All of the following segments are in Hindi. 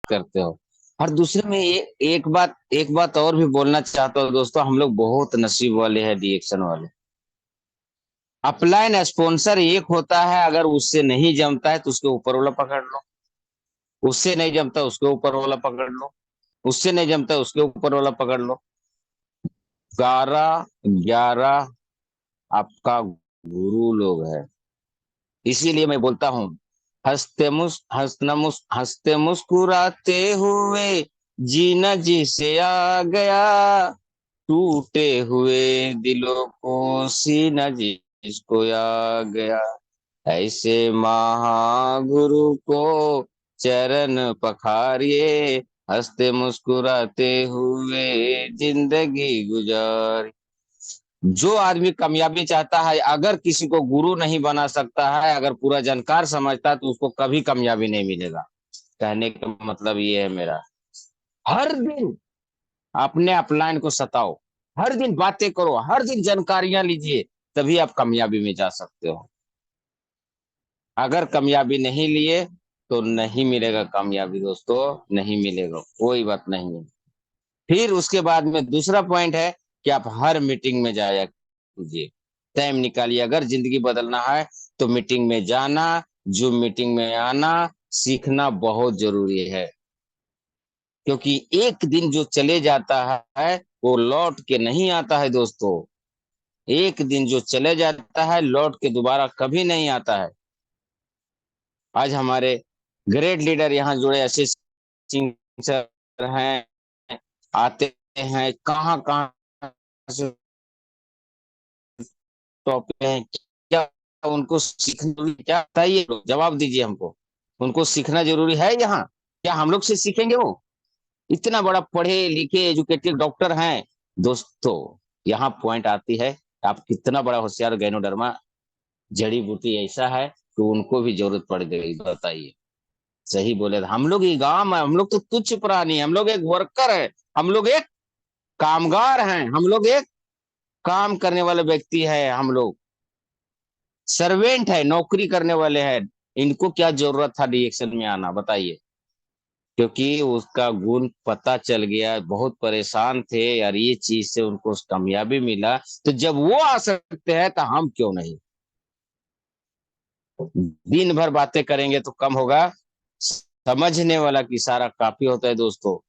करते हो। और दूसरे में एक बात और भी बोलना चाहता हूँ दोस्तों, हम लोग बहुत नसीब वाले हैं रिएक्शन वाले। अपलाइन स्पॉन्सर एक होता है, अगर उससे नहीं जमता है तो उसके ऊपर वाला पकड़ लो, उससे नहीं जमता उसके ऊपर वाला पकड़ लो, उससे नहीं जमता उसके ऊपर वाला पकड़ लो। 11 11 आपका गुरु लोग है। इसीलिए मैं बोलता हूँ, हंसते मुस्कुराते हुए जीना जी से आ गया, टूटे हुए दिलों को सीना जिसको आ गया, ऐसे महागुरु को चरण पखारिए, हंसते मुस्कुराते हुए जिंदगी गुजार। जो आदमी कामयाबी चाहता है, अगर किसी को गुरु नहीं बना सकता है, अगर पूरा जानकार समझता है, तो उसको कभी कामयाबी नहीं मिलेगा। कहने का मतलब ये है मेरा, हर दिन अपने अपलाइन को सताओ, हर दिन बातें करो, हर दिन जानकारियां लीजिए, तभी आप कामयाबी में जा सकते हो। अगर कामयाबी नहीं लिए तो नहीं मिलेगा कामयाबी दोस्तों, नहीं मिलेगा, कोई बात नहीं है। फिर उसके बाद में दूसरा पॉइंट है कि आप हर मीटिंग में जाया कीजिए, टाइम निकालिए। अगर जिंदगी बदलना है तो मीटिंग में जाना, जो मीटिंग में आना, सीखना बहुत जरूरी है। क्योंकि एक दिन जो चले जाता है वो लौट के नहीं आता है दोस्तों। एक दिन जो चले जाता है लौट के दोबारा कभी नहीं आता है। आज हमारे ग्रेट लीडर यहाँ जुड़े, ऐसे सिंह सर हैं, आते हैं कहाँ कहाँ से टॉपिक हैं, क्या उनको सीखना जरूरी है? क्या बताइए, जवाब दीजिए हमको। उनको सीखना जरूरी है यहाँ? क्या हम लोग से सीखेंगे वो? इतना बड़ा पढ़े लिखे एजुकेटेड डॉक्टर हैं दोस्तों। यहाँ पॉइंट आती है, आप कितना बड़ा होशियार गैनोडर्मा जड़ी बूटी ऐसा है कि उनको भी जरूरत पड़ गई, बताइए। सही बोले, हम लोग ये गांव है, हम लोग तो तुच्छ प्राणी हैं, हम लोग एक वर्कर है, हम लोग एक कामगार हैं, हम लोग एक काम करने वाले व्यक्ति है, हम लोग सर्वेंट है, नौकरी करने वाले हैं। इनको क्या जरूरत था रिएक्शन में आना, बताइए। क्योंकि उसका गुण पता चल गया, बहुत परेशान थे यार, ये चीज से उनको कामयाबी मिला, तो जब वो आ सकते हैं तो हम क्यों नहीं। दिन भर बातें करेंगे तो कम होगा, समझने वाला की सारा काफी होता है दोस्तों।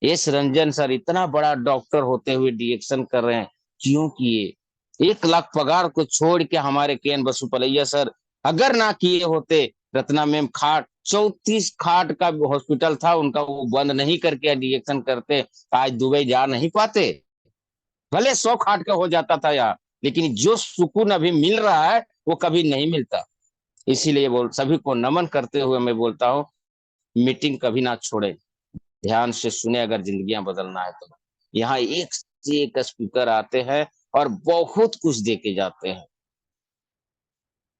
एस रंजन सर इतना बड़ा डॉक्टर होते हुए डिएक्शन कर रहे हैं, क्यों किए? 1 लाख पगार को छोड़ के हमारे के एन बसुपलैया सर अगर ना किए होते, रत्ना मैम खाट 34 खाट का हॉस्पिटल था उनका, वो बंद नहीं करके डिएक्शन करते, आज दुबई जा नहीं पाते। भले 100 खाट का हो जाता था यार, लेकिन जो सुकून अभी मिल रहा है वो कभी नहीं मिलता। इसीलिए बोल सभी को नमन करते हुए मैं बोलता हूँ, मीटिंग कभी ना छोड़े, ध्यान से सुने, अगर जिंदगियां बदलना है तो। यहाँ एक से एक स्पीकर आते हैं और बहुत कुछ दे के जाते हैं,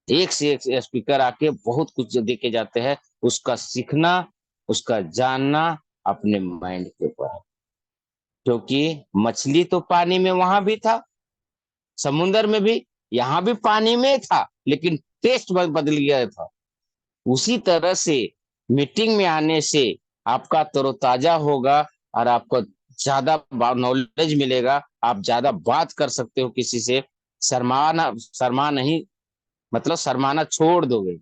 एक से एक स्पीकर आके बहुत कुछ दे के जाते हैं। उसका सीखना, उसका जानना अपने माइंड के ऊपर है। क्योंकि मछली तो पानी में वहां भी था, समुन्द्र में भी, यहाँ भी पानी में था, लेकिन टेस्ट बदल गया था। उसी तरह से मीटिंग में आने से आपका तरोताजा होगा, और आपको ज्यादा नॉलेज मिलेगा, आप ज्यादा बात कर सकते हो किसी से। शर्मा नहीं, मतलब शर्माना छोड़ दोगे।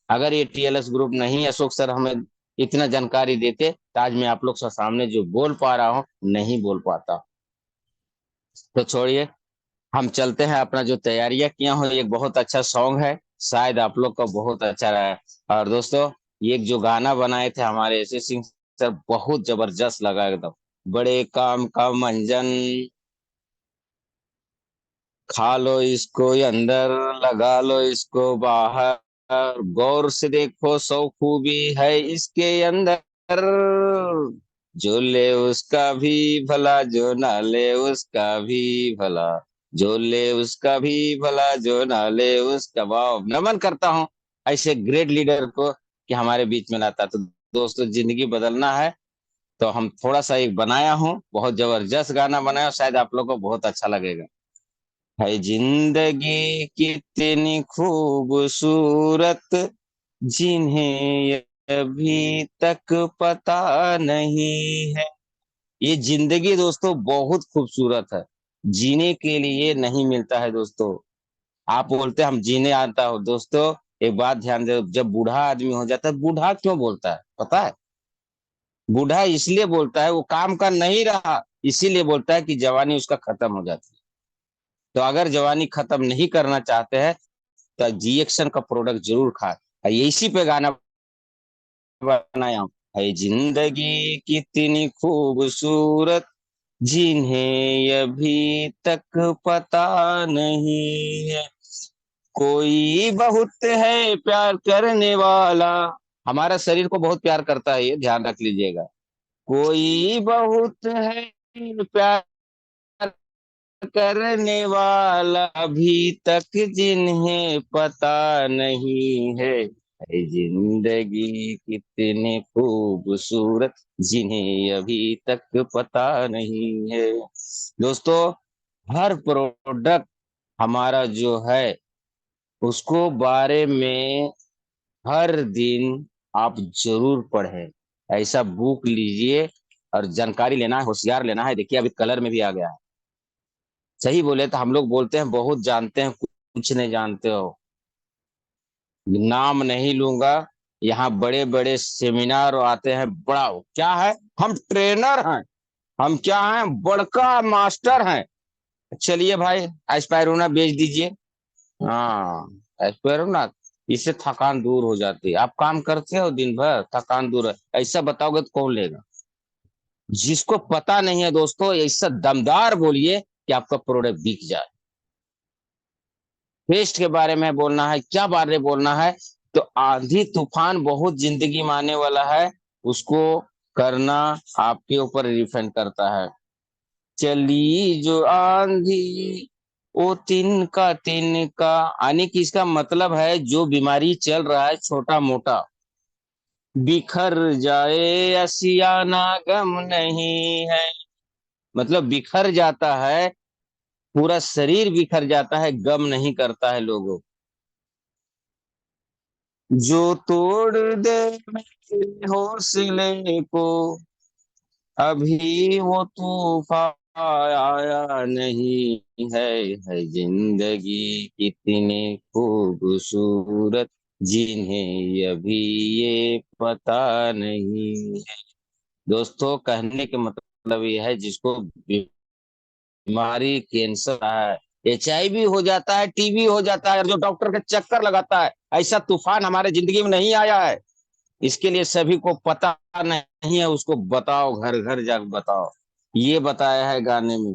अगर ये टीएलएस ग्रुप नहीं, अशोक सर हमें इतना जानकारी देते, तो आज मैं आप लोग के सामने जो बोल पा रहा हूँ नहीं बोल पाता। तो छोड़िए, हम चलते हैं, अपना जो तैयारियां किया हो, एक बहुत अच्छा सॉन्ग है, शायद आप लोग का बहुत अच्छा रहा है। और दोस्तों, ये जो गाना बनाए थे हमारे एस सिंह सर, बहुत जबरदस्त लगा एकदम। बड़े काम का मंजन, खा लो इसको अंदर, लगा लो इसको बाहर, गौर से देखो सौ खूबी है इसके अंदर, जो ले उसका भी भला, जो ना ले उसका भी भला, जो ले उसका भी भला, जो ना ले उसका। वाह, नमन करता हूँ ऐसे ग्रेट लीडर को कि हमारे बीच में लाता। तो दोस्तों, जिंदगी बदलना है तो हम थोड़ा सा एक बनाया हूँ, बहुत जबरदस्त गाना बनाया, शायद आप लोग को बहुत अच्छा लगेगा। है जिंदगी कितनी खूबसूरत, जिन्हें अभी तक पता नहीं है। ये जिंदगी दोस्तों बहुत खूबसूरत है, जीने के लिए नहीं मिलता है दोस्तों। आप बोलते हैं हम जीने आता हो दोस्तों, एक बात ध्यान दे, जब बूढ़ा आदमी हो जाता है, बूढ़ा क्यों बोलता है पता है? बूढ़ा इसलिए बोलता है, वो काम का नहीं रहा, इसीलिए बोलता है कि जवानी उसका खत्म हो जाती है। तो अगर जवानी खत्म नहीं करना चाहते हैं तो जीएक्शन का प्रोडक्ट जरूर खाए। ये इसी पे गाना बनाया हूँ, है जिंदगी कितनी खूबसूरत, जिन्हें अभी तक पता नहीं है। कोई बहुत है प्यार करने वाला, हमारा शरीर को बहुत प्यार करता है, ये ध्यान रख लीजिएगा। कोई बहुत है प्यार करने वाला, अभी तक जिन्हें पता नहीं है। है जिंदगी कितनी खूबसूरत, जिन्हें अभी तक पता नहीं है। दोस्तों, हर प्रोडक्ट हमारा जो है उसको बारे में हर दिन आप जरूर पढ़ें। ऐसा बुक लीजिए और जानकारी लेना है, होशियार लेना है। देखिए अभी कलर में भी आ गया है। सही बोले तो हम लोग बोलते हैं बहुत जानते हैं, कुछ नहीं जानते हो। नाम नहीं लूंगा, यहाँ बड़े बड़े सेमिनार आते हैं, बड़ा क्या है, हम ट्रेनर हैं, हम क्या हैं, बड़का मास्टर हैं। चलिए भाई, एस्पायरुना बेच दीजिए। हाँ, एस्पायरुना, इससे थकान दूर हो जाती है। आप काम करते हो दिन भर, थकान दूर है, ऐसा बताओगे तो कौन लेगा? जिसको पता नहीं है दोस्तों, ऐसा दमदार बोलिए कि आपका प्रोडक्ट बिक जाए। पेस्ट के बारे में बोलना है, क्या बारे में बोलना है? तो आंधी तूफान बहुत जिंदगी में आने वाला है, उसको करना आपके ऊपर डिपेंड करता है। चली जो आंधी, ओ तिनका आने की, इसका मतलब है जो बीमारी चल रहा है छोटा मोटा, बिखर जाए असियाना गम नहीं है। मतलब बिखर जाता है, पूरा शरीर बिखर जाता है, गम नहीं करता है लोगों। जो तोड़ दे मेरे हौसले को, अभी वो तूफान आया नहीं है। है जिंदगी कितनी खूबसूरत, जिन्हें अभी ये पता नहीं है। दोस्तों, कहने के मतलब ये है, जिसको बीमारी कैंसर है, एचआईवी हो जाता है, टीबी हो जाता है, और जो डॉक्टर के चक्कर लगाता है, ऐसा तूफान हमारे जिंदगी में नहीं आया है। इसके लिए सभी को पता नहीं है, उसको बताओ, घर घर जाकर बताओ। ये बताया है गाने में,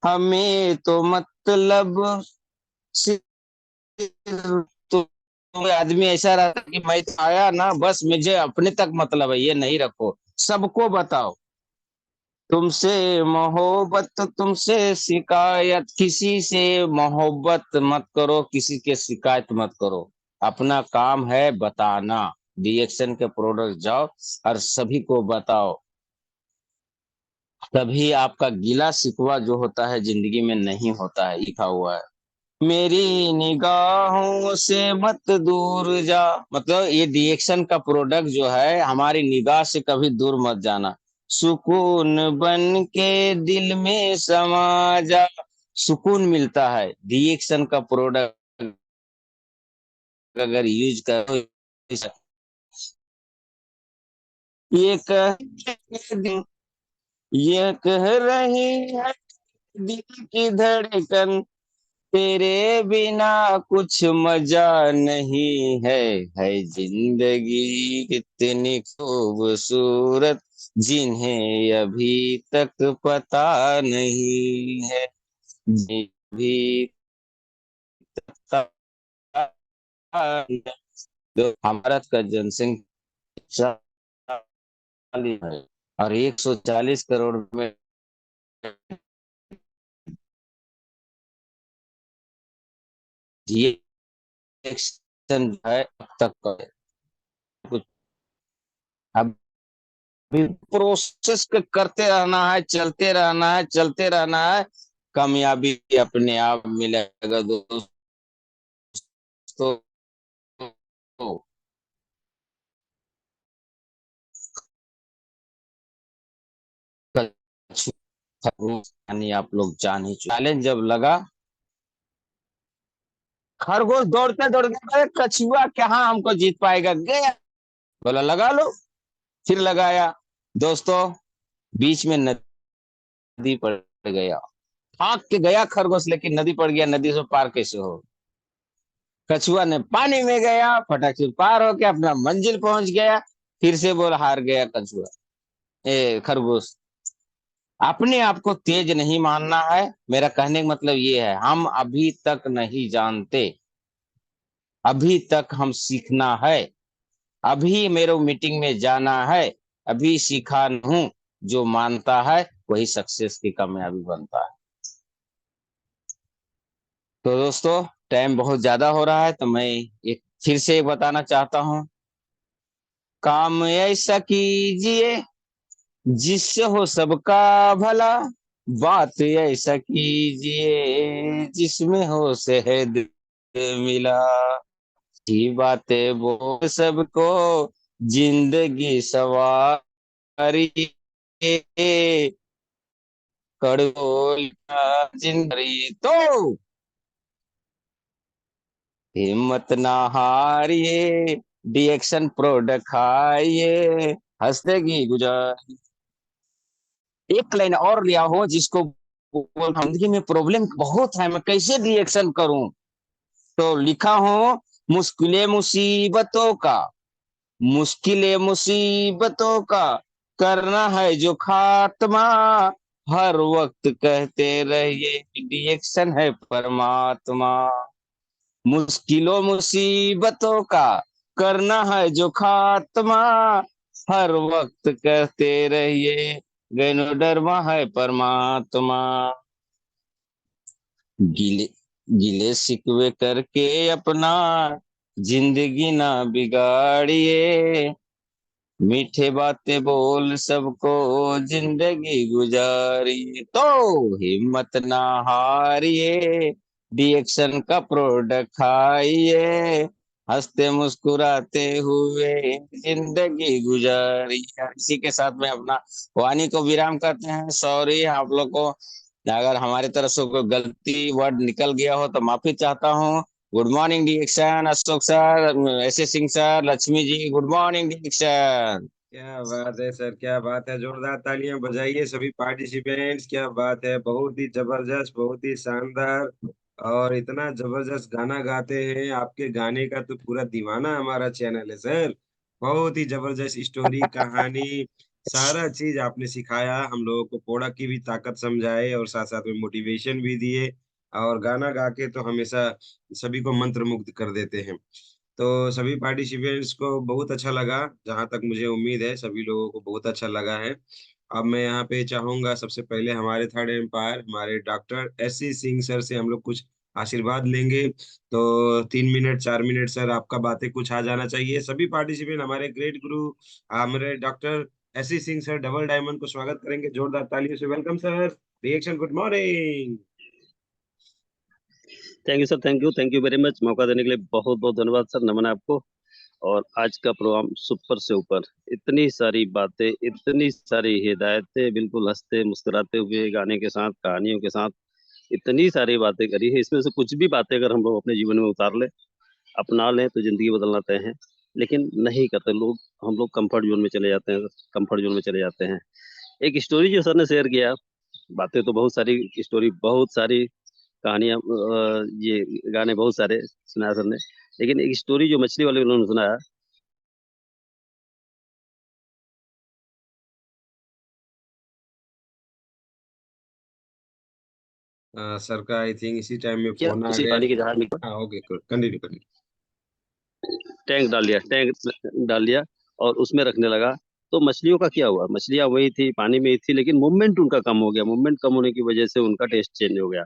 हमें तो मतलब सिर्फ तो, आदमी ऐसा रहता है कि मैं तो आया ना, बस मुझे अपने तक मतलब है, ये नहीं रखो, सबको बताओ। तुमसे मोहब्बत, तुमसे शिकायत, किसी से मोहब्बत मत करो, किसी के शिकायत मत करो। अपना काम है बताना। रिएक्शन के प्रोडक्ट जाओ और सभी को बताओ, तभी आपका गिला शिकवा जो होता है जिंदगी में नहीं होता है। लिखा हुआ है, मेरी निगाहों से मत दूर जा। मतलब ये रिएक्शन का प्रोडक्ट जो है, हमारी निगाह से कभी दूर मत जाना। सुकून बन के दिल में समा जा। सुकून मिलता है रिएक्शन का प्रोडक्ट अगर यूज करो। ये कह ये कह रही है दिल की धड़कन, तेरे बिना कुछ मजा नहीं है। है जिंदगी कितनी खूबसूरत, जिन्हें अभी तक पता नहीं है। भी पता नहीं। तो भारत का जनसंख्या 40 है, और 140 करोड़ में रिएक्शन है अब तक का। कुछ अभी प्रोसेस करते रहना है, चलते रहना है, चलते रहना है, कामयाबी अपने आप मिलेगा दोस्तों। खरगोश यानी आप लोग जान ही चुके। चैलेंज जब लगा, खरगोश दौड़ते दौड़ते गए, कछुआ कहाँ हमको जीत पाएगा, गया, बोला लगा लो। फिर लगाया दोस्तों, बीच में नदी पड़ गया। भाग के गया खरगोश, लेकिन नदी पड़ गया, नदी से पार कैसे हो। कछुआ ने पानी में गया, फटाक से पार होके अपना मंजिल पहुंच गया। फिर से बोल, हार गया कछुआ, ए खरगोश। अपने आप को तेज नहीं मानना है। मेरा कहने का मतलब ये है, हम अभी तक नहीं जानते, अभी तक हम सीखना है, अभी मेरे मीटिंग में जाना है, अभी सीखा हूं। जो मानता है वही सक्सेस की कामयाबी बनता है। तो दोस्तों, टाइम बहुत ज्यादा हो रहा है, तो मैं एक फिर से एक बताना चाहता हूँ। काम ऐसा कीजिए जिससे हो सबका भला, बात ऐसा कीजिए जिसमें हो शहद मिला, की बातें बोल सबको, जिंदगी सवारी, कड़ोल का जिंदगी तो हिम्मत ना हारिए, डिएक्शन प्रोडक्ट खाइए, हंसतेगी गुजर। एक लाइन और लिया हो जिसको जिंदगी में प्रॉब्लम बहुत है, मैं कैसे रिएक्शन करूं। तो लिखा हो, मुश्किलें मुसीबतों का, मुश्किलें मुसीबतों का करना है जो खात्मा, हर वक्त कहते रहिए रिएक्शन है परमात्मा। मुश्किलों मुसीबतों का करना है जो खात्मा, हर वक्त कहते रहिए गैनो डरमा है परमात्मा। गिले गिले शिकवे करके अपना जिंदगी ना बिगाड़िए, मीठे बातें बोल सबको जिंदगी गुजारिए, तो हिम्मत ना हारिए, रिएक्शन का प्रोडक्ट खाइए, हंसते मुस्कुराते हुए जिंदगी गुजारिए। इसी के साथ में अपना वाणी को विराम करते हैं। सॉरी आप लोग को, अगर हमारी तरफ से कोई गलती वर्ड निकल गया हो तो माफी चाहता हूँ। गुड मॉर्निंग डिएक्शन, अशोक सर, ऐसे Singh sir, Lakshmi ji, good morning डिएक्शन। क्या बात है सर, क्या बात है। जोरदार तालियां बजाइए सभी पार्टिसिपेंट्स। क्या बात है, बहुत ही जबरदस्त, बहुत ही शानदार। और इतना जबरदस्त गाना गाते हैं, आपके गाने का तो पूरा दीवाना हमारा चैनल है सर। बहुत ही जबरदस्त स्टोरी, कहानी, सारा चीज आपने सिखाया हम लोगों को। प्रोडक्ट की भी ताकत समझाए और साथ साथ में मोटिवेशन भी दिए। और गाना गा के तो हमेशा सभी को मंत्र मुग्ध कर देते हैं। तो सभी पार्टिसिपेंट्स को बहुत अच्छा लगा, जहां तक मुझे उम्मीद है सभी लोगों को बहुत अच्छा लगा है। अब मैं यहाँ पे चाहूंगा सबसे पहले हमारे थर्ड एम्पायर हमारे doctor S C Singh sir से हम लोग कुछ आशीर्वाद लेंगे। तो 3 मिनट 4 मिनट सर आपका बातें कुछ आ जाना चाहिए। सभी पार्टिसिपेंट हमारे ग्रेट गुरु हमारे doctor S C Singh sir double diamond को स्वागत करेंगे जोरदार तालियों से। Welcome sir. Reaction, good morning. Thank you sir, thank you very much. मौका देने के लिए बहुत बहुत धन्यवाद सर, नमन है आपको। और आज का प्रोग्राम सुपर से ऊपर, इतनी सारी बातें, इतनी सारी हिदायतें, बिल्कुल हंसते मुस्कुराते हुए गाने के साथ, कहानियों के साथ इतनी सारी बातें करी है। इसमें से कुछ भी बातें अगर हम लोग अपने जीवन में उतार ले, अपना लें, तो जिंदगी बदलना तय है। लेकिन नहीं करते लोग, हम लोग कंफर्ट जोन में चले जाते हैं, कंफर्ट जोन में चले जाते हैं। एक स्टोरी जो सर ने शेयर किया, बातें तो बहुत सारी, स्टोरी बहुत सारी, कहानियां, ये गाने बहुत सारे सुनाया सर ने। लेकिन एक स्टोरी जो मछली वाले उन्होंने सुनाया, सर का आई थिंक इसी टाइम में क्या फोन आ उसी गया। पानी के जहाज में हाँ, ओके, कंटिन्यू कंटिन्यू। टैंक डाल दिया और उसमें रखने लगा। तो मछलियों का क्या हुआ, मछलियां वही थी, पानी में ही थी, लेकिन मूवमेंट उनका कम हो गया। मूवमेंट कम होने की वजह से उनका टेस्ट चेंज हो गया।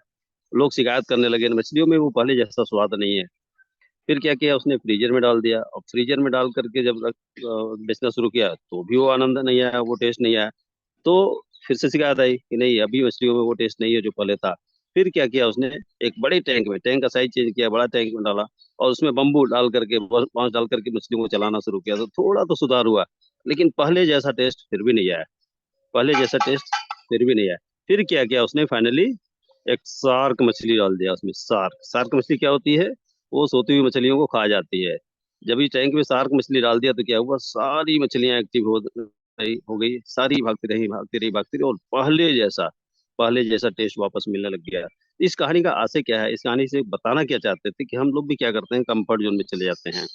लोग शिकायत करने लगे, मछलियों में वो पहले जैसा स्वाद नहीं है। फिर क्या किया उसने, फ्रीजर में डाल दिया। और फ्रीजर में डाल करके जब बेचना शुरू किया, तो भी वो आनंद नहीं आया, वो टेस्ट नहीं आया। तो फिर से शिकायत आई कि नहीं, अभी मछलियों में वो टेस्ट नहीं है जो पहले था। फिर क्या किया उसने, एक बड़े टैंक में, टैंक का साइज चेंज किया, बड़ा टैंक में डाला, और उसमें बम्बू डाल करके, बांस डाल करके मछलियों को चलाना शुरू किया। तो थोड़ा तो सुधार हुआ, लेकिन पहले जैसा टेस्ट फिर भी नहीं आया, पहले जैसा टेस्ट फिर भी नहीं आया। फिर क्या किया उसने, फाइनली एक शार्क मछली डाल दिया उसमें। शार्क शार्क मछली क्या होती है? वो सोती हुई मछलियों को खा जाती है। जब ये टैंक में शार्क मछली डाल दिया तो क्या हुआ, सारी मछलियां एक्टिव हो गई, सारी भागती रही और पहले जैसा टेस्ट वापस मिलने लग गया। इस कहानी का आशय क्या है? इस कहानी से बताना क्या चाहते थे कि हम लोग भी क्या करते हैं, कंफर्ट जोन में चले जाते हैं,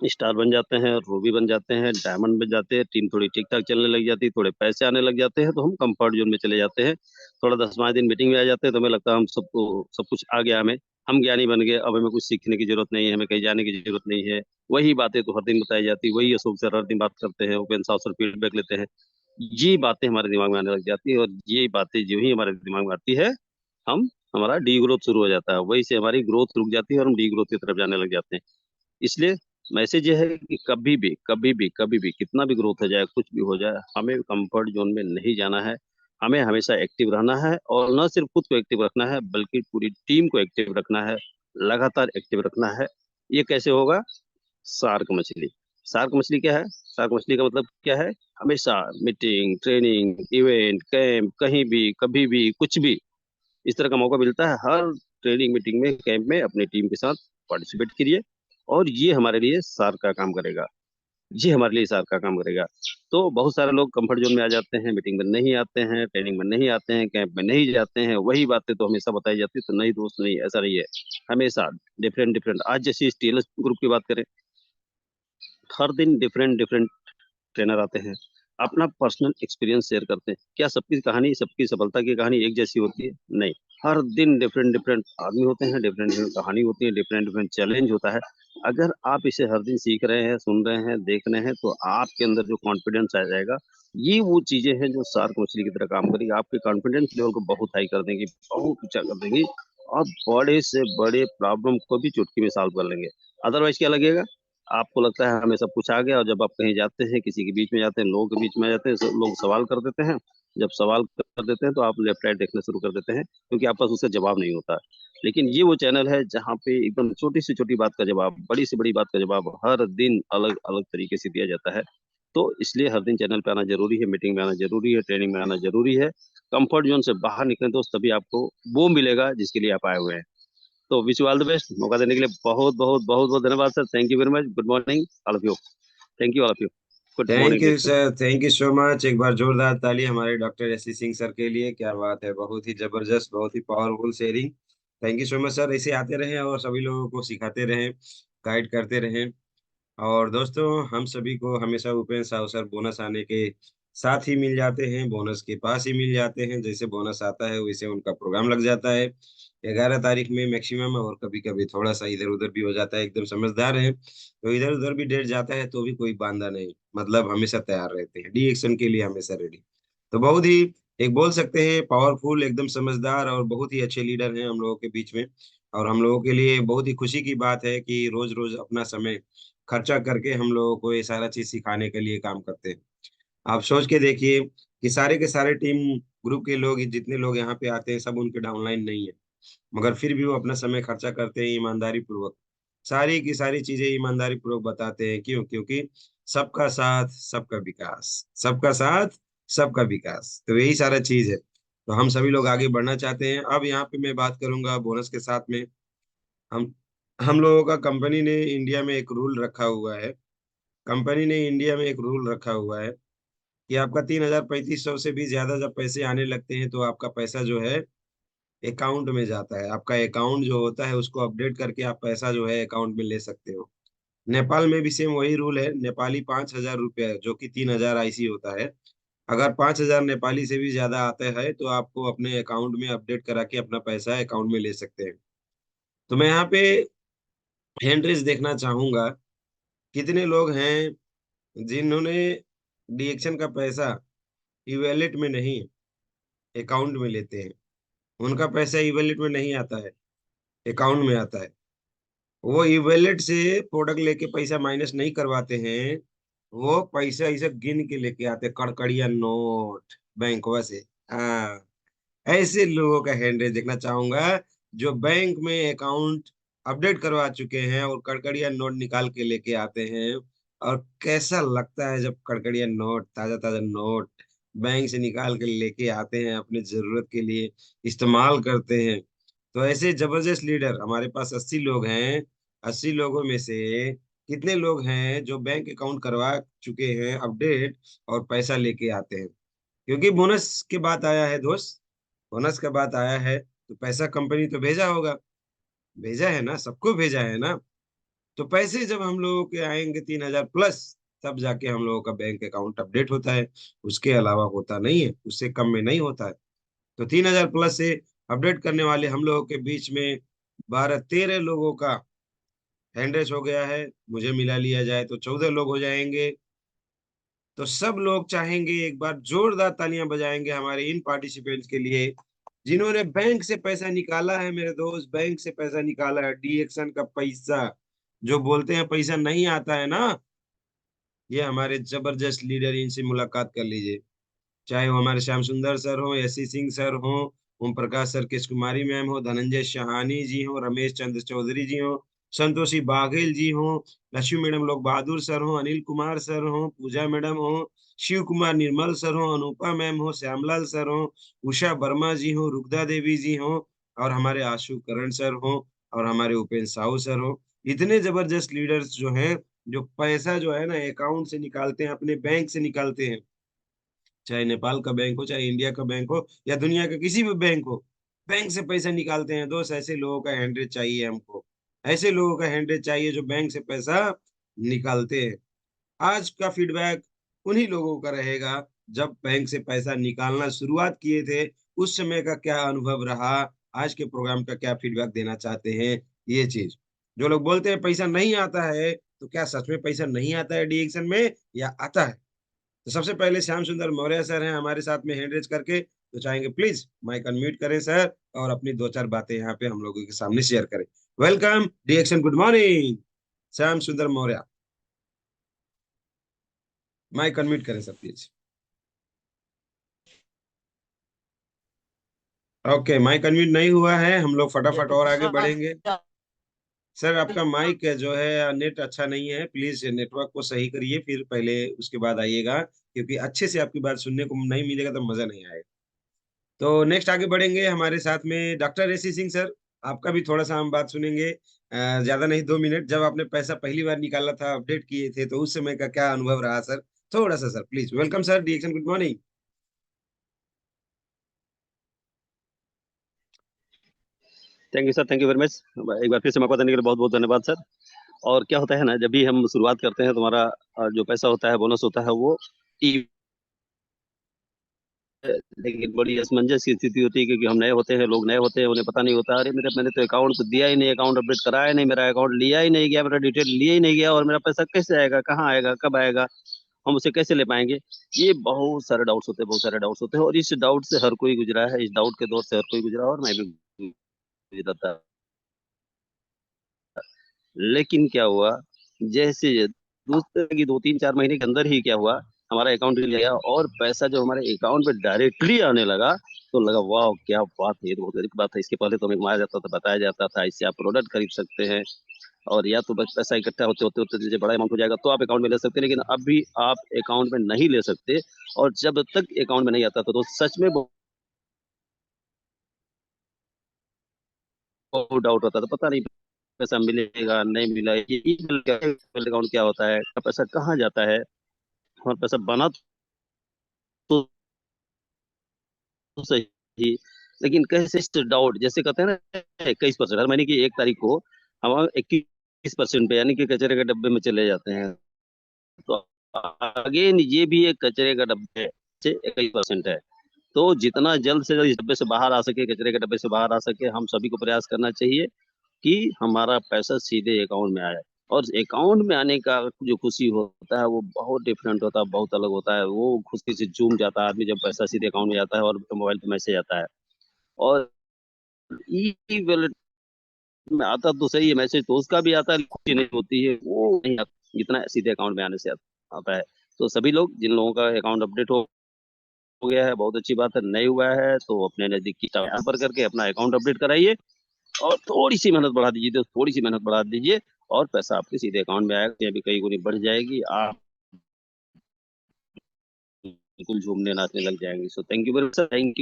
स्टार बन जाते हैं, रूबी बन जाते हैं, डायमंड बन जाते हैं, टीम थोड़ी ठीक ठाक चलने लग जाती है, थोड़े पैसे आने लग जाते हैं, तो हम कंफर्ट जोन में चले जाते हैं। थोड़ा 10 5 दिन मीटिंग में आ जाते हैं तो हमें लगता है हम सबको सब कुछ आ गया, हमें हम ज्ञानी बन गए, अब हमें कुछ सीखने की जरूरत नहीं है, हमें कहीं जाने की जरूरत नहीं है। वही बातें तो हर दिन बताई जाती, वही अशोक सर हर दिन बात करते हैं, ओपन सर फीडबैक लेते हैं। ये बातें हमारे दिमाग में आने लग जाती है, और ये बातें जो ही हमारे दिमाग में आती है, हम हमारा डी ग्रोथ शुरू हो जाता है, वही से हमारी ग्रोथ रुक जाती है और हम डी ग्रोथ की तरफ जाने लग जाते हैं। इसलिए मैसेज ये है कि कभी भी कितना भी ग्रोथ हो जाए, कुछ भी हो जाए, हमें कंफर्ट जोन में नहीं जाना है। हमें हमेशा एक्टिव रहना है, और न सिर्फ खुद को एक्टिव रखना है बल्कि पूरी टीम को एक्टिव रखना है, लगातार एक्टिव रखना है। ये कैसे होगा? शार्क मछली। शार्क मछली क्या है? शार्क मछली का मतलब क्या है? हमेशा मीटिंग, ट्रेनिंग, इवेंट, कैंप, कहीं भी कभी भी कुछ भी इस तरह का मौका मिलता है, हर ट्रेनिंग, मीटिंग में, कैंप में अपनी टीम के साथ पार्टिसिपेट करिए, और ये हमारे लिए सार का काम करेगा। ये हमारे लिए सार का काम करेगा। तो बहुत सारे लोग कंफर्ट जोन में आ जाते हैं, मीटिंग में नहीं आते हैं, ट्रेनिंग में नहीं आते हैं, कैंप में नहीं जाते हैं, वही बातें तो हमेशा बताई जाती है। तो नहीं दोस्त, नहीं, ऐसा नहीं है। हमेशा डिफरेंट डिफरेंट, आज जैसे टीएलएस ग्रुप की बात करें, हर दिन डिफरेंट डिफरेंट ट्रेनर आते हैं, अपना पर्सनल एक्सपीरियंस शेयर करते हैं। क्या सबकी कहानी, सबकी सफलता की कहानी एक जैसी होती है? नहीं। हर दिन डिफरेंट डिफरेंट आदमी होते हैं, डिफरेंट डिफरेंट कहानी होती है, डिफरेंट डिफरेंट चैलेंज होता है। अगर आप इसे हर दिन सीख रहे हैं, सुन रहे हैं, देख रहे हैं, तो आपके अंदर जो कॉन्फिडेंस आ जाएगा, ये वो चीजें हैं जो शार्क मछली की तरह काम करेगी, आपके कॉन्फिडेंस लेवल को बहुत हाई कर देंगी, बहुत ऊंचा कर देंगी, और बड़े से बड़े प्रॉब्लम को भी चुटकी में सॉल्व कर लेंगे। अदरवाइज क्या लगेगा? आपको लगता है हमें सब कुछ आ गया, और जब आप कहीं जाते हैं, किसी के बीच में जाते हैं, लोगों के बीच में जाते हैं, लोग सवाल कर देते हैं। जब सवाल कर देते हैं तो आप लेफ्ट राइट देखना शुरू कर देते हैं, क्योंकि आपके पास उसका जवाब नहीं होता। लेकिन ये वो चैनल है जहाँ पे एकदम छोटी से छोटी बात का जवाब, बड़ी से बड़ी बात का जवाब हर दिन अलग अलग तरीके से दिया जाता है। तो इसलिए हर दिन चैनल पे आना जरूरी है, मीटिंग में आना जरूरी है, ट्रेनिंग में आना जरूरी है। कंफर्ट जोन से बाहर निकलें तो तभी आपको वो मिलेगा जिसके लिए आप आए हुए हैं। तो wish you all the best. मौका देने के लिए बहुत बहुत बहुत बहुत धन्यवाद sir. Thank you very much. Good morning all of you. Thank you all of you. Good thank morning. You sir, thank you so much. एक बार जोरदार ताली हमारे doctor S C Singh sir के लिए। क्या बात है, बहुत ही जबरदस्त, बहुत ही powerful sharing. Thank you so much sir, ऐसे आते रहें और सभी लोगों को सिखाते रहें, गाइड करते रहें। और दोस्तों, हम सभी को हमेशा उपेंद्र साहू सर बोनस आने के साथ ही मिल जाते हैं, बोनस के पास ही मिल जाते हैं। जैसे बोनस आता है वैसे उनका प्रोग्राम लग जाता है 11 तारीख में मैक्सिमम, और कभी कभी थोड़ा सा इधर उधर भी हो जाता है। एकदम समझदार है तो इधर उधर भी डेट जाता है तो भी कोई बांधा नहीं, मतलब हमेशा तैयार रहते हैं, डी एक्शन के लिए हमेशा रेडी। तो बहुत ही, एक बोल सकते हैं पावरफुल, एकदम समझदार और बहुत ही अच्छे लीडर हैं हम लोगों के बीच में। और हम लोगों के लिए बहुत ही खुशी की बात है कि रोज रोज अपना समय खर्चा करके हम लोगों को ये सारा चीज सिखाने के लिए काम करते हैं। आप सोच के देखिए कि सारे के सारे टीम ग्रुप के लोग, जितने लोग यहाँ पे आते हैं, सब उनके डाउनलाइन नहीं है, मगर फिर भी वो अपना समय खर्चा करते हैं ईमानदारी पूर्वक। सारी की सारी चीजें ईमानदारी पूर्वक बताते हैं। क्यों? क्योंकि सबका साथ सबका विकास, सबका साथ सबका विकास, तो यही सारा चीज है। तो हम सभी लोग आगे बढ़ना चाहते हैं। अब यहाँ पे मैं बात करूंगा बोनस के साथ में। हम हम लोगों का कंपनी ने इंडिया में एक रूल रखा हुआ है। कंपनी ने इंडिया में एक रूल रखा हुआ है कि आपका 3,000 3500 से भी ज्यादा जब पैसे आने लगते हैं तो आपका पैसा जो है अकाउंट में जाता है। आपका अकाउंट जो होता है उसको अपडेट करके आप पैसा जो है अकाउंट में ले सकते हो। नेपाल में भी सेम वही रूल है। नेपाली 5,000 रुपये, जो कि 3,000 IC होता है, अगर 5,000 नेपाली से भी ज्यादा आता है तो आपको अपने अकाउंट में अपडेट करा के अपना पैसा अकाउंट में ले सकते हैं। तो मैं यहाँ पे हैंड रेस देखना चाहूंगा, कितने लोग हैं जिन्होंने डीएक्शन का पैसा ई वॉलेट में नहीं, अकाउंट में लेते हैं। उनका पैसा ई वॉलेट में नहीं आता है, अकाउंट में आता है। वो ई वॉलेट से प्रोडक्ट लेके पैसा माइनस नहीं करवाते हैं, वो पैसा ऐसे गिन के लेके आते हैं, कड़कड़िया नोट बैंकवा से। हाँ, ऐसे लोगों का हैंड रेस देखना चाहूंगा, जो बैंक में अकाउंट अपडेट करवा चुके हैं और कड़कड़िया नोट निकाल के लेके आते हैं। और कैसा लगता है जब कड़कड़िया नोट, ताजा ताजा नोट बैंक से निकाल के लेके आते हैं, अपने जरूरत के लिए इस्तेमाल करते हैं। तो ऐसे जबरदस्त लीडर हमारे पास 80 लोग हैं। 80 लोगों में से कितने लोग हैं जो बैंक अकाउंट करवा चुके हैं अपडेट और पैसा लेके आते हैं? क्योंकि बोनस की बात आया है दोस्त, बोनस का बात आया है, तो पैसा कंपनी तो भेजा होगा, भेजा है ना, सबको भेजा है ना। तो पैसे जब हम लोगों के आएंगे 3,000 प्लस, तब जाके हम लोगों का बैंक अकाउंट अपडेट होता है। उसके अलावा होता नहीं है, उससे कम में नहीं होता है। तो 3,000 प्लस से अपडेट करने वाले हम लोगों के बीच में 12-13 लोगों का हैंड रेस हो गया है। मुझे मिला लिया जाए तो 14 लोग हो जाएंगे। तो सब लोग चाहेंगे, एक बार जोरदार तालियां बजाएंगे हमारे इन पार्टिसिपेंट्स के लिए, जिन्होंने बैंक से पैसा निकाला है मेरे दोस्त, बैंक से पैसा निकाला है, डीएक्शन का पैसा। जो बोलते हैं पैसा नहीं आता है ना, ये हमारे जबरदस्त लीडर, इनसे मुलाकात कर लीजिए। चाहे वो हमारे श्याम सुंदर सर हो, एस सी सिंह सर हो, ओम प्रकाश सर, केश कुमारी मैम हो, धनंजय शाहानी जी हो, रमेश चंद्र चौधरी जी हो, संतोषी बाघेल जी हो, लक्ष्मी मैडम लोग बहादुर सर हो, अनिल कुमार सर हो, पूजा मैडम हो, शिव कुमार निर्मल सर हो, अनुपा मैम हो, श्यामलाल सर हो, उषा वर्मा जी हो, रुकदा देवी जी हो, और हमारे आशु करण सर हो, और हमारे उपेंद्र साहू सर हो। इतने जबरदस्त लीडर्स जो हैं, जो पैसा जो है ना अकाउंट से निकालते हैं, अपने बैंक से निकालते हैं, चाहे नेपाल का बैंक हो, चाहे इंडिया का बैंक हो, या दुनिया का किसी भी बैंक हो, बैंक से पैसा निकालते हैं दोस्त। ऐसे लोगों का हैंडरेज चाहिए हमको, ऐसे लोगों का हैंडरेज चाहिए जो बैंक से पैसा निकालते हैं। आज का फीडबैक उन्हीं लोगों का रहेगा, जब बैंक से पैसा निकालना शुरुआत किए थे, उस समय का क्या अनुभव रहा, आज के प्रोग्राम का क्या फीडबैक देना चाहते हैं। ये चीज, जो लोग बोलते हैं पैसा नहीं आता है, तो क्या सच में पैसा नहीं आता है डीएक्शन में, या आता है? तो सबसे पहले श्याम सुंदर मौर्य सर हैं हमारे साथ में हैंड रेज करके, तो चाहेंगे प्लीज माइक अनम्यूट करें सर, और अपनी दो चार बातें यहाँ पे हम लोगों के सामने शेयर करें। वेलकम डीएक्शन, good morning Shyam Sundar Maurya. Mic unmute करें sir please. Okay, mic unmute नहीं हुआ है, हम लोग फटाफट और आगे बढ़ेंगे। सर आपका माइक जो है नेट अच्छा नहीं है, प्लीज नेटवर्क को सही करिए, फिर पहले उसके बाद आइएगा, क्योंकि अच्छे से आपकी बात सुनने को नहीं मिलेगा तो मजा नहीं आएगा। तो नेक्स्ट आगे बढ़ेंगे हमारे साथ में डॉक्टर एसी सिंह सर। आपका भी थोड़ा सा हम बात सुनेंगे, ज्यादा नहीं, 2 मिनट। जब आपने पैसा पहली बार निकाला था, अपडेट किए थे, तो उस समय का क्या अनुभव रहा सर? थोड़ा सा सर प्लीज। वेलकम सर डीएक्शन, good morning. Thank you sir, thank you very much. एक बार फिर से मौका देने के लिए बहुत बहुत धन्यवाद सर। और क्या होता है ना, जब भी हम शुरुआत करते हैं तो हमारा जो पैसा होता है, बोनस होता है, वो लेकिन बड़ी असमंजस की स्थिति होती है, क्योंकि हम नए होते हैं, लोग नए होते हैं, उन्हें पता नहीं होता, अरे मेरे मैंने तो अकाउंट तो दिया ही नहीं, अकाउंट अपडेट कराया नहीं, मेरा अकाउंट लिया ही नहीं गया, मेरा डिटेल लिया ही नहीं गया, और मेरा पैसा कैसे आएगा, कहाँ आएगा, कब आएगा, हम उसे कैसे ले पाएंगे। ये बहुत सारे डाउट्स होते हैं, बहुत सारे डाउट्स होते हैं, और इस डाउट से हर कोई गुजरा है, इस डाउट के दौर से हर कोई गुजरा, और मैं भी गुजरा था। लेकिन क्या हुआ, जैसे दूसरे की 2-3-4 महीने के अंदर ही क्या हुआ, हमारा अकाउंट लिया गया, और पैसा जो हमारे अकाउंट पे डायरेक्टली आने लगा, तो लगा वाह क्या बात है, ये तो बहुत बड़ी बात है। इसके पहले तो हमें घुमाया जाता था, बताया जाता था इससे आप प्रोडक्ट खरीद सकते हैं, और या तो बस पैसा इकट्ठा होते होते होते जैसे बड़ा अमाउंट हो जाएगा तो आप अकाउंट में ले सकते हैं, लेकिन अभी आप अकाउंट में नहीं ले सकते। और जब तक अकाउंट में नहीं आता था, तो सच में बहुत डाउट होता था, पता नहीं पैसा मिलेगा नहीं मिला, ये ईमेल अकाउंट क्या होता है, पैसा कहाँ जाता है, और पैसा बना तो सही, लेकिन कैसे डाउट, जैसे कहते हैं ना 21%, हर महीने की 1 तारीख को हम 21% पे, यानी कि कचरे के डब्बे में चले जाते हैं। तो अगेन ये भी एक कचरे का डब्बे है, 21% है। तो जितना जल्द से जल्द इस डब्बे से बाहर आ सके, कचरे के डब्बे से बाहर आ सके, हम सभी को प्रयास करना चाहिए कि हमारा पैसा सीधे अकाउंट में आए। और अकाउंट में आने का जो खुशी होता है, वो बहुत डिफरेंट होता है, बहुत अलग होता है। वो खुशी से झूम जाता है आदमी जब पैसा सीधे अकाउंट में जाता है और मोबाइल पे मैसेज आता है। और ई वॉलेट में आता तो सही है मैसेज, तो उसका भी आता है, खुशी नहीं होती है, वो नहीं आता जितना सीधे अकाउंट में आने से आता है। तो सभी लोग, जिन लोगों का अकाउंट अपडेट हो गया है, बहुत अच्छी बात है, नहीं हुआ है तो अपने नजदीकी यहाँ पर करके अपना अकाउंट अपडेट कराइए, और थोड़ी सी मेहनत बढ़ा दीजिए, तो थोड़ी सी मेहनत बढ़ा दीजिए, और पैसा आपके सीधे अकाउंट में आएगा, या भी कई गुनी बढ़ जाएगी। आप बिल्कुल झूमने नाचने लग जाएंगे। So thank you very much sir, thank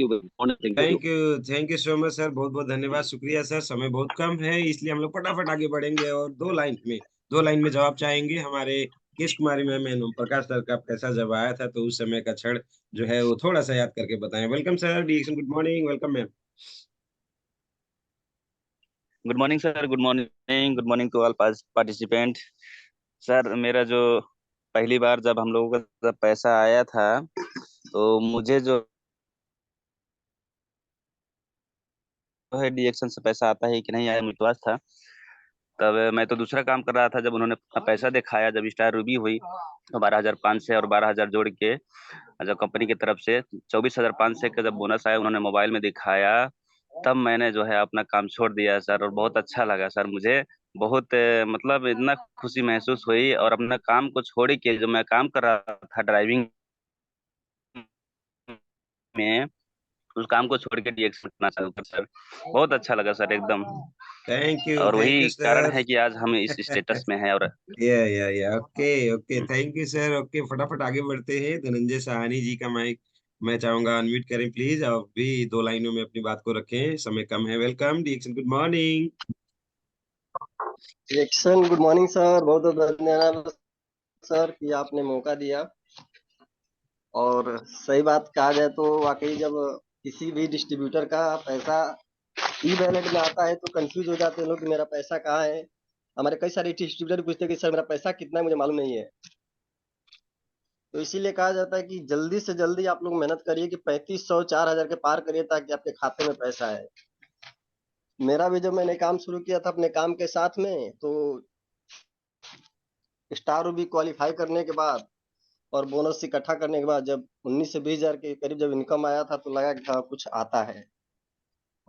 you, thank you so much sir, बहुत बहुत धन्यवाद, शुक्रिया सर। समय बहुत कम है इसलिए हम लोग फटाफट आगे बढ़ेंगे और दो लाइन में जवाब चाहेंगे। हमारे किस कुमारी मैम एवं प्रकाश सर का पैसा जब आया था तो उस समय का क्षण जो है वो थोड़ा सा याद करके बताएं। वेलकम सर, डीएक्शन good morning, welcome ma'am. Good morning sir, good morning to all participant. Sir मेरा जो पहली बार जब हम लोगों का जब पैसा आया था तो मुझे जो है डीएक्शन से पैसा आता है कि नहीं आया विश्वास था। तब मैं तो दूसरा काम कर रहा था, जब उन्होंने अपना पैसा दिखाया, जब स्टार रूबी हुई तो 12,500 और 12,000 जोड़ के जब कंपनी की तरफ से 24,500 का जब बोनस आया उन्होंने मोबाइल में दिखाया, तब मैंने जो है अपना काम छोड़ दिया सर। और बहुत अच्छा लगा सर मुझे, बहुत मतलब इतना खुशी महसूस हुई। और अपना काम को छोड़ के जो मैं काम कर रहा था ड्राइविंग में, उस काम को छोड़ के डीएक्शन करना चाहता सर। बहुत अच्छा लगा सर एकदम। और थैंक यू वही कारण सर। है कि आज हम इस स्टेटस में हैं। और या okay okay, thank you sir. Okay, फटाफट आगे बढ़ते हैं। धनंजय साहनी जी का माइक मैं चाहूंगा अनम्यूट करें प्लीज। आप भी दो लाइनों में अपनी बात को रखें, समय कम है। वेलकम डीएक्शन good morning. Reaction good morning sir, बहुत बहुत धन्यवाद सर कि आपने मौका दिया। और सही बात कहा जाए तो वाकई जब किसी भी डिस्ट्रीब्यूटर का पैसा ई वैलेट में आता है तो कंफ्यूज हो जाते हैं लोग कि मेरा पैसा कहाँ है। हमारे कई सारे डिस्ट्रीब्यूटर पूछते हैं कि सर मेरा पैसा कितना है, मुझे मालूम नहीं है। तो इसीलिए कहा जाता है कि जल्दी से जल्दी आप लोग मेहनत करिए कि 3500 4000 के पार करिए ताकि आपके खाते में पैसा है। मेरा भी जब मैंने काम शुरू किया था अपने काम के साथ में तो स्टार भी क्वालिफाई करने के बाद और बोनस इकट्ठा करने के बाद जब 19 से 20 हजार के करीब जब इनकम आया था तो लगा कि हाँ कुछ आता है।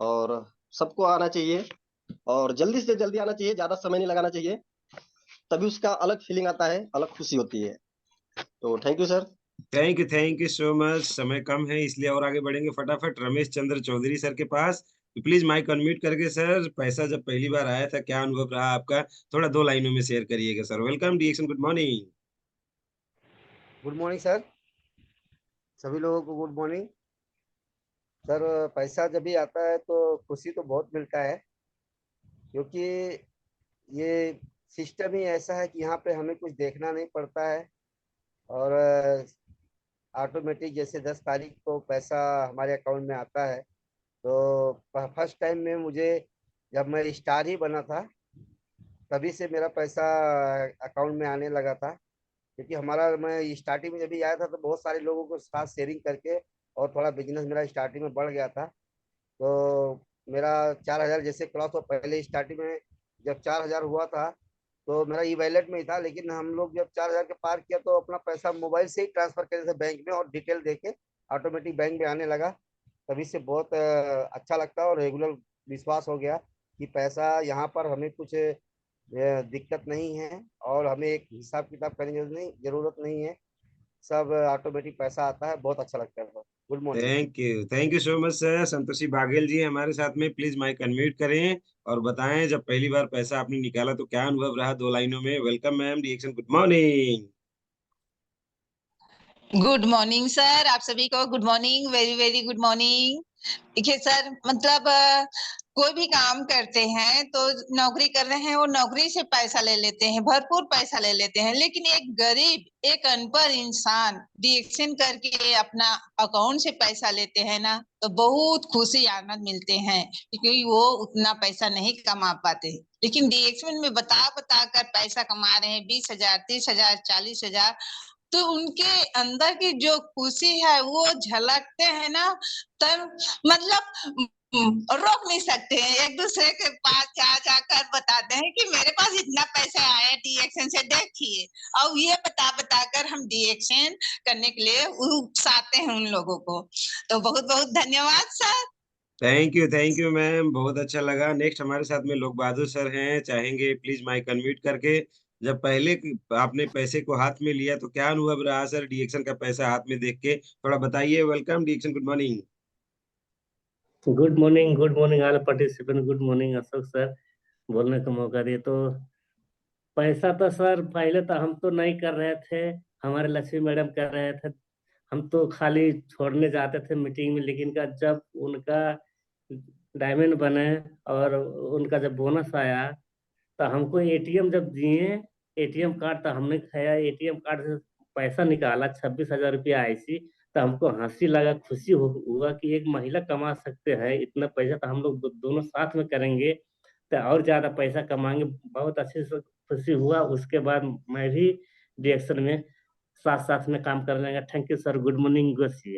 और सबको आना चाहिए और जल्दी से जल्दी आना चाहिए, ज्यादा समय नहीं लगाना चाहिए, तभी उसका अलग फीलिंग आता है, अलग खुशी होती है। तो thank you sir. Thank you so much. समय कम है इसलिए और आगे बढ़ेंगे फटाफट रमेश चंद्र चौधरी सर के पास। तो प्लीज माइक अनम्यूट करके सर, पैसा जब पहली बार आया था क्या अनुभव रहा आपका, थोड़ा दो लाइनों में शेयर करिएगा सर। वेलकम डीएक्शन good morning. Good morning sir, सभी लोगों को गुड मॉर्निंग सर। पैसा जब भी आता है तो खुशी तो बहुत मिलता है, क्योंकि ये सिस्टम ही ऐसा है कि यहाँ पे हमें कुछ देखना नहीं पड़ता है और ऑटोमेटिक जैसे 10 तारीख को पैसा हमारे अकाउंट में आता है। तो फर्स्ट टाइम में मुझे जब मैं स्टार ही बना था तभी से मेरा पैसा अकाउंट में आने लगा था, क्योंकि हमारा मैं स्टार्टिंग में जब भी आया था तो बहुत सारे लोगों को साथ शेयरिंग करके और थोड़ा बिजनेस मेरा स्टार्टिंग में बढ़ गया था। तो मेरा 4000 जैसे क्रॉस हो, पहले स्टार्टिंग में जब 4000 हुआ था तो मेरा ई वैलेट में ही था, लेकिन हम लोग जब 4000 के पार किया तो अपना पैसा मोबाइल से ही ट्रांसफर कर देते बैंक में और डिटेल देके ऑटोमेटिक बैंक में आने लगा। तभी से बहुत अच्छा लगता है और रेगुलर विश्वास हो गया कि पैसा यहाँ पर हमें कुछ दिक्कत नहीं है और हमें एक हिसाब किताब करने की जरूरत नहीं है। सब ऑटोमेटिक पैसा आता है, बहुत अच्छा लगता है। Good morning. Thank you so much sir. Santoshi Baghel ji हमारे साथ में, प्लीज माइक अनम्यूट करें और बताएं जब पहली बार पैसा आपने निकाला तो क्या अनुभव रहा, दो लाइनों में। वेलकम मैम डीएक्शन good morning. Good morning sir, आप सभी को good morning, very very good morning. देखिए सर, मतलब कोई भी काम करते हैं तो नौकरी कर रहे हैं, वो नौकरी से पैसा ले लेते हैं, भरपूर पैसा ले लेते हैं, लेकिन एक गरीब, एक अनपढ़ इंसान डीएक्शन करके अपना अकाउंट से पैसा लेते हैं ना, तो बहुत खुशी आनंद मिलते हैं, क्योंकि वो उतना पैसा नहीं कमा पाते। लेकिन डीएक्शन में बता बता कर पैसा कमा रहे हैं, 20,000 30,000 40,000, तो उनके अंदर की जो खुशी है वो झलकते हैं ना, तब मतलब रोक नहीं सकते हैं। एक दूसरे के पास जा जाकर बताते हैं कि मेरे पास इतना पैसा आया डीएक्शन से, देखिए। और ये बता बता कर हम डीएक्शन करने के लिए उकसाते हैं उन लोगों को। तो बहुत बहुत धन्यवाद सर। थैंक यू मैम, बहुत अच्छा लगा। नेक्स्ट हमारे साथ में लोक बहादुर सर हैं, चाहेंगे प्लीज माइक अनम्यूट करके। जब पहले आपने पैसे को हाथ में लिया तो क्या अनुभव रहा सर, डीएक्शन का पैसा हाथ में देख के, थोड़ा बताइए। वेलकम डीएक्शन good morning. Good morning all participant, good morning Ashok sir, बोलने का मौका दिए। तो पैसा तो सर पहले तो हम तो नहीं कर रहे थे, हमारे लक्ष्मी मैडम कर रहे थे। हम तो खाली छोड़ने जाते थे मीटिंग में, लेकिन का जब उनका डायमंड बने और उनका जब बोनस आया तो हमको एटीएम जब दिए, एटीएम कार्ड, तो हमने खाया एटीएम कार्ड से पैसा निकाला 26,000 रुपया ऐसी, तो हमको हंसी लगा, खुशी हुआ कि एक महिला कमा सकते हैं इतना पैसा, तो हम लोग दोनों साथ में करेंगे तो और ज्यादा पैसा कमाएंगे। बहुत अच्छे से खुशी हुआ। उसके बाद मैं भी डिएक्शन में साथ साथ में काम करने लगा। Thank you sir, good morning Ghosi.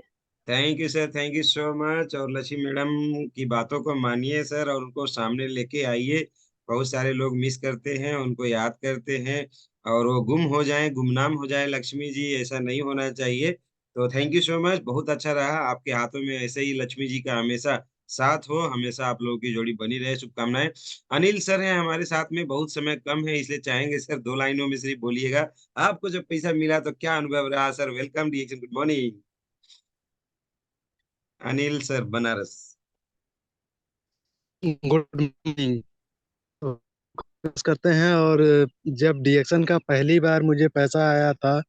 Thank you sir, thank you so much. और लक्ष्मी मैडम की बातों को मानिए सर, और उनको सामने लेके आइए। बहुत सारे लोग मिस करते हैं, उनको याद करते हैं और वो गुम हो जाएं, गुमनाम हो जाए लक्ष्मी जी, ऐसा नहीं होना चाहिए। तो थैंक यू सो मच, बहुत अच्छा रहा। आपके हाथों में ऐसे ही लक्ष्मी जी का हमेशा साथ हो, हमेशा आप लोगों की जोड़ी बनी रहे, शुभकामनाएं। अनिल सर हैं हमारे साथ में, बहुत समय कम है इसलिए चाहेंगे सर 2 लाइनों में सिर्फ बोलिएगा, आपको जब पैसा मिला तो क्या अनुभव रहा sir? Welcome reaction, good morning. Anil sir Banaras. Good morning. करते हैं। और जब डीएक्शन का पहली बार मुझे पैसा आया था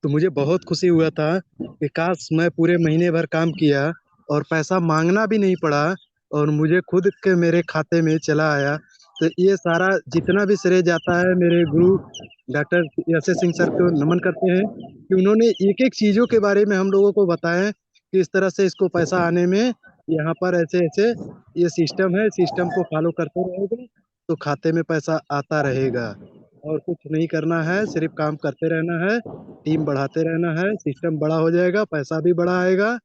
तो मुझे बहुत खुशी हुआ था कि काश मैं पूरे महीने भर काम किया और पैसा मांगना भी नहीं पड़ा और मुझे खुद के मेरे खाते में चला आया। तो ये सारा जितना भी श्रेय जाता है मेरे गुरु डॉक्टर यश सिंह सर को नमन करते हैं कि उन्होंने एक एक चीज़ों के बारे में हम लोगों को बताया कि इस तरह से इसको पैसा आने में यहाँ पर ऐसे ऐसे ये सिस्टम है, सिस्टम को फॉलो करते रहेगा तो खाते में पैसा आता रहेगा। और कुछ नहीं करना है, सिर्फ काम करते रहना है, टीम बढ़ाते रहना है, सिस्टम बड़ा हो जाएगा, पैसा भी बड़ा आएगा।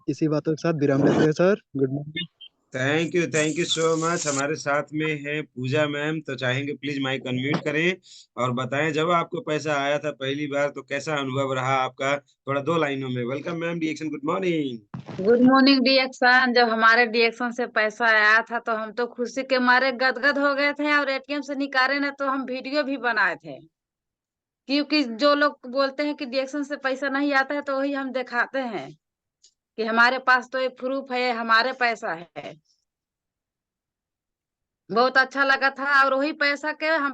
इसी बातों के साथ विराम लेते हैं sir. Good morning. Thank you so much. हमारे साथ में है पूजा मैम, तो चाहेंगे प्लीज माइक अनम्यूट करें और बताएं जब आपको पैसा आया था पहली बार तो कैसा अनुभव रहा आपका, थोड़ा 2 लाइनों में। Welcome ma'am, reaction, good morning. Good morning डिएक्शन। जब हमारे डिएक्शन से पैसा आया था तो हम तो खुशी के मारे गदगद हो गए थे और एटीएम से निकाले ना तो हम वीडियो भी बनाए थे, क्योंकि जो लोग बोलते हैं कि डिएक्शन से पैसा नहीं आता है तो वही हम दिखाते हैं कि हमारे पास तो एक प्रूफ है, हमारे पैसा है। बहुत अच्छा लगा था और वही पैसा के हम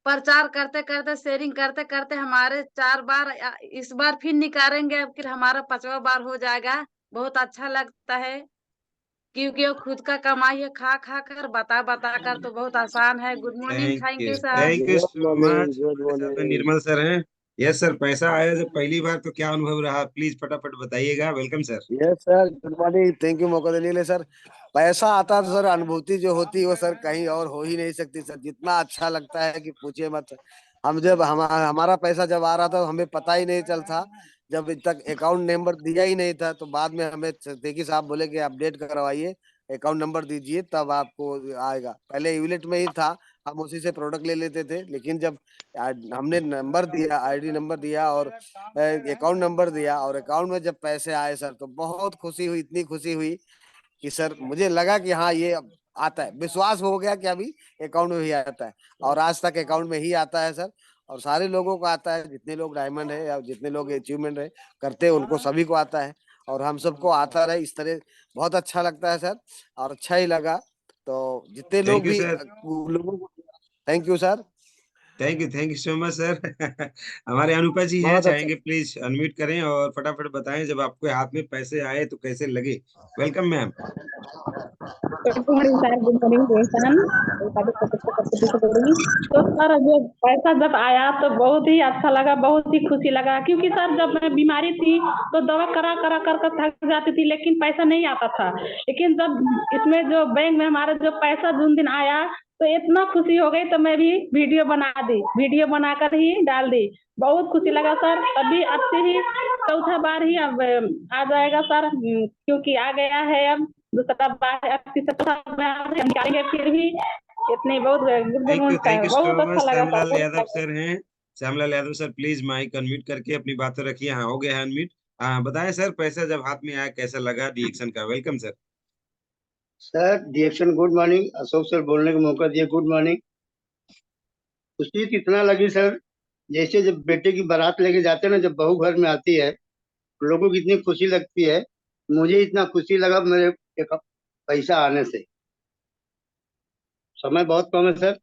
प्रचार करते करते, शेयरिंग करते करते हमारे 4 बार, इस बार फिर निकालेंगे, अब फिर हमारा 5वां बार हो जाएगा। बहुत अच्छा लगता है क्योंकि वो खुद का कमाई है, खा खा कर बता बता कर तो बहुत आसान है। Good morning, thank you sir. Thank you good so morning, much. Good हमारे साथ में मॉर्निंग। निर्मल सर हैं। यस सर, पैसा आया जब पहली बार तो क्या अनुभव रहा, प्लीज फटाफट बताइएगा। Welcome sir. Yes sir, good morning, thank you मौका देने के लिए सर। पैसा आता तो सर अनुभूति जो होती है वो सर कहीं और हो ही नहीं सकती सर। जितना अच्छा लगता है कि पूछिए मत। हम जब हमारा पैसा जब आ रहा था हमें पता ही नहीं चल था, जब तक अकाउंट नंबर दिया ही नहीं था तो बाद में हमें देखिए साहब बोले कि अपडेट करवाइए, अकाउंट नंबर दीजिए तब आपको आएगा। पहले यूलेट में ही था, हम उसी से प्रोडक्ट ले लेते थे, लेकिन जब हमने नंबर दिया, आईडी नंबर दिया और अकाउंट नंबर दिया और अकाउंट में जब पैसे आए सर तो बहुत खुशी हुई, इतनी खुशी हुई कि सर मुझे लगा कि हाँ ये अब आता है, विश्वास हो गया कि अभी अकाउंट में ही आता है। और आज तक अकाउंट में ही आता है सर, और सारे लोगों को आता है, जितने लोग डायमंड है या जितने लोग अचीवमेंट है करते हैं उनको सभी को आता है और हम सबको आता रहे इस तरह। बहुत अच्छा लगता है सर और अच्छा ही लगा। तो जितने थैंक लोग यू भी सर। लोगों को thank you sir. Thank you so much sir. हमारे अनुपा जी हैं, बहुत अच्छा। चाहेंगे प्लीज अनम्यूट करें और फटाफट बताएं जब आपके हाथ में पैसे आए तो कैसे लगे। Welcome ma'am. Good morning sir, good morning Roshan. तो सर जो पैसा जब आया तो बहुत ही अच्छा लगा, बहुत ही खुशी लगा, क्योंकि सर जब मैं बीमारी थी तो दवा करा करा कर थक जाती थी लेकिन पैसा नहीं आता था। लेकिन जब इसमें जो बैंक में हमारा जो पैसा जिन दिन आया तो इतना खुशी हो गई तो मैं भी वीडियो बना दी, वीडियो बनाकर ही डाल दी। बहुत खुशी लगा सर। अभी अच्छे ही 4था बार ही अब आ जाएगा सर, क्योंकि आ गया है अब दूसरा बार, अब तीसरा बार हम निकालेंगे फिर भी। इतनी बहुत good morning sir, thank you so बहुत अच्छा मच। लगा श्यामलाल सर। यादव सर हैं। Shyamlal Yadav sir, please mic unmute करके अपनी बातें रखिए। हाँ, हो गया है अनम्यूट। हाँ, बताएं सर पैसा जब हाथ में आया कैसा लगा रिएक्शन का। Welcome sir. सर डिएक्शन, गुड मॉर्निंग। अशोक सर बोलने का मौका दिया, गुड मॉर्निंग। खुशी कितना लगी सर, जैसे जब बेटे की बारात लेके जाते हैं ना, जब बहू घर में आती है लोगों की इतनी खुशी लगती है, मुझे इतना खुशी लगा मेरे एक पैसा आने से। समय बहुत कम है sir,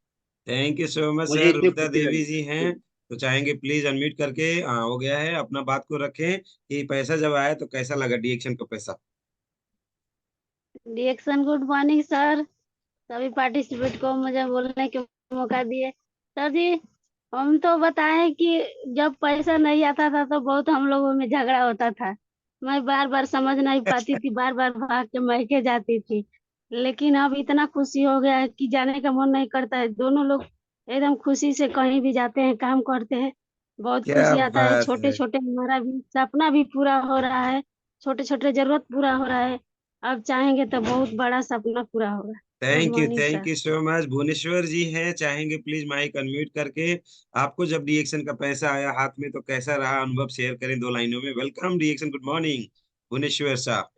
thank you so much मुझे सर। इतनी रुद्रा खुशी देवी लगी। जी हैं, तो चाहेंगे प्लीज अनम्यूट करके, हाँ हो गया है, अपना बात को रखें कि पैसा जब आया तो कैसा लगा डीएक्शन का पैसा। डिएक्शन गुड मॉर्निंग सर, सभी पार्टिसिपेट को मुझे बोलने के मौका दिए। सर जी, हम तो बताएं कि जब पैसा नहीं आता था तो बहुत हम लोगों में झगड़ा होता था। मैं बार बार समझ नहीं पाती थी, बार बार भाग के मायके जाती थी। लेकिन अब इतना खुशी हो गया है कि जाने का मन नहीं करता है। दोनों लोग एकदम खुशी से कहीं भी जाते हैं, काम करते हैं, बहुत क्या खुशी आता है। बात छोटे है, छोटे हमारा भी सपना भी पूरा हो रहा है, छोटे छोटे जरूरत पूरा हो रहा है। अब चाहेंगे तो बहुत बड़ा सपना पूरा होगा। Good morning thank sir. You so much. Bhuvneshwar ji हैं, चाहेंगे प्लीज माइक अनम्यूट करके, आपको जब डीएक्शन का पैसा आया हाथ में तो कैसा रहा अनुभव शेयर करें 2 लाइनों में। वेलकम डीएक्शन, गुड मॉर्निंग भुवनेश्वर साहब।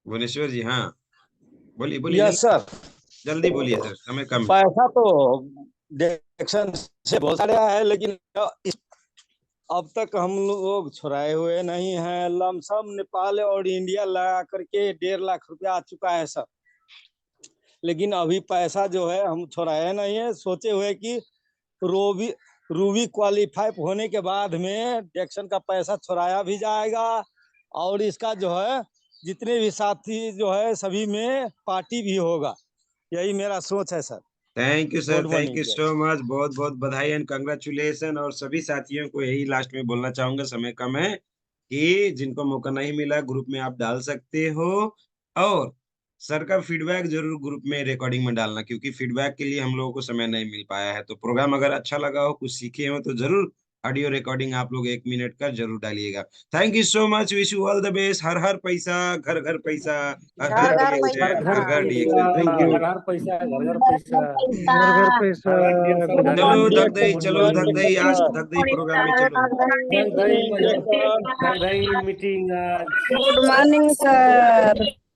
भुवनेश्वर जी, हाँ बोलिए बोलिए, यस जल्दी सर। जल्दी बोलिए सर, समय कम है। पैसा तो डिडक्शन से बहुत सारे आया है, लेकिन अब तक हम लोग छुड़ाए हुए नहीं हैं। लमसम नेपाल और इंडिया लगा करके 1.5 लाख रुपया आ चुका है सर। लेकिन अभी पैसा जो है हम छुड़ाए नहीं है, सोचे हुए कि रूबी क्वालिफाई होने के बाद में डिडक्शन का पैसा छुड़ाया भी जाएगा, और इसका जो है जितने भी साथी जो है सभी में पार्टी भी होगा। यही मेरा सोच है sir. Thank you sir, good thank morning you sir. So much, बहुत बहुत बधाई एंड कंग्रेचुलेशन। और सभी साथियों को यही लास्ट में बोलना चाहूंगा, समय कम है, कि जिनको मौका नहीं मिला ग्रुप में आप डाल सकते हो, और सर का फीडबैक जरूर ग्रुप में रिकॉर्डिंग में डालना, क्योंकि फीडबैक के लिए हम लोगों को समय नहीं मिल पाया है। तो प्रोग्राम अगर अच्छा लगा हो, कुछ सीखे हो, तो जरूर ऑडियो रिकॉर्डिंग आप लोग 1 मिनट का जरूर डालिएगा। Thank you so much, wish you all the best. हर हर पैसा, घर घर पैसा, हर घर हर घर डीएक्शन, पैसा। घर घर डीएक्शन। Thank you. हर हर पैसा, घर घर पैसा, घर घर पैसा। हर हर डिएक्शन, घर घर चलो पैसा। धक दई, गुड चलो धक मॉर्निंग दई, आज सर। धक दई प्रोग्राम में चलो। धक धई मीटिंग आज। Good morning sir.